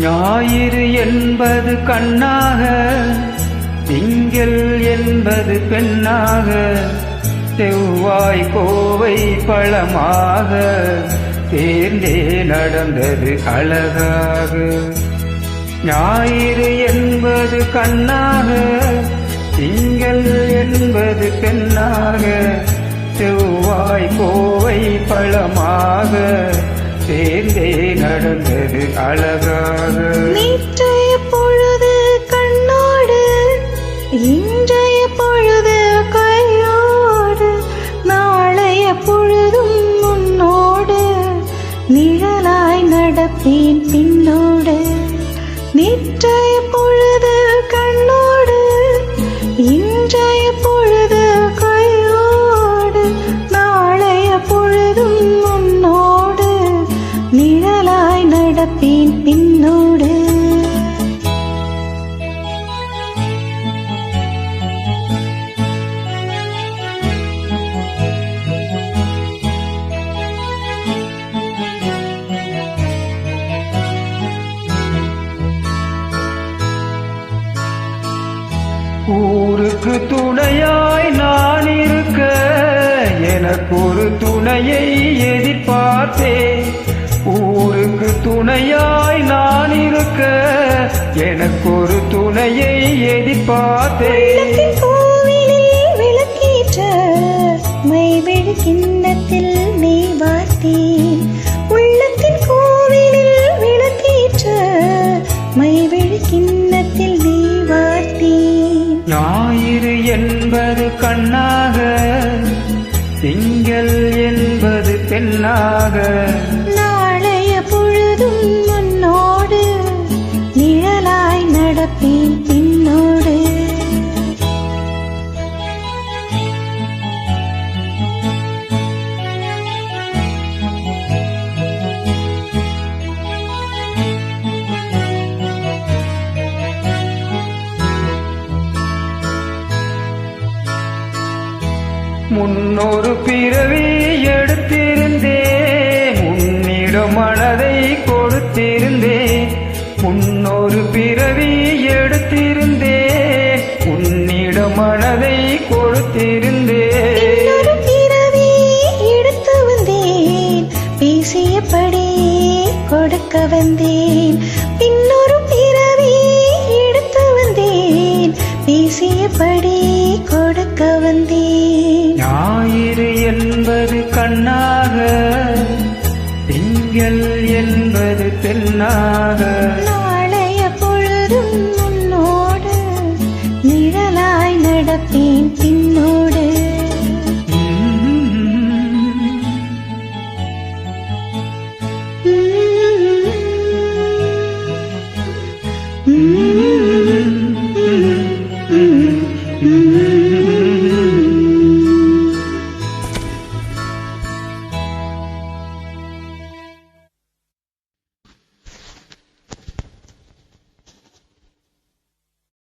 ஞாயிறு என்பது கண்ணாக, திங்கள் என்பது பெண்ணாக, செவ்வாய் கோவை பழமாக, தேர்ந்தே நடந்தது அழகாக. ஞாயிறு என்பது கண்ணாக, திங்கள் என்பது பெண்ணாக, செவ்வாய் கோவை பழமாக, தேர்ந்தே நடந்தது அழகாக. நேற்றைய பொழுது கண்ணோடு, இன்றைய பொழுது கையோடு, நாளைய பொழுதும் முன்னோடு, நிழலாய் நடப்பேன் பின்னோடு. நேற்றைய பொழுது கண்ணோடு, இன்றைய பொழுது கையோடு, நாளைய பொழுதும் முன்னோடு, நிழலாய் நடப்பேன் பின்னோடு. ஊருக்கு துணையாய் நான் இருக்க, எனக்கு ஒரு துணையை எதிர்பார்த்தேன். ஊருக்கு துணையாய் நான் இருக்க, எனக்கு ஒரு துணையை எதிர்பார்த்தேன். கோவிலில் விளக்கேற்ற மைவிழி கிண்ணத்தில் நெய் வார்த்தேன். உள்ளத்தின் கோவிலில் விளக்கேற்ற மைவிழி கிண்ணத்தில் நெய் வார்த்தேன். ஞாயிறு என்பது கண்ணாக, திங்கள் என்பது பெண்ணாக, நாளைய பொழுதும் முன்னோடு, நிழலாய் நடப்பேன் பின்னோடு. முன்னொரு பிறவி எடுத்திருந்தேன், உன்னிடம் மனதை கொடுத்திருந்தேன். முன்னொரு பிறவி எடுத்திருந்தேன், உன்னிடம் மனதை கொடுத்திருந்தேன். பிறவி எடுத்து வந்தேன், பேசியபடி கொடுக்க வந்தேன். பின்னொரு பிறவி எடுத்து வந்தேன், பேசியபடி கொடுக்க வந்தேன். ஞாயிறு என்பது கண்ணாக, திங்கள் என்பது பெண்ணாக,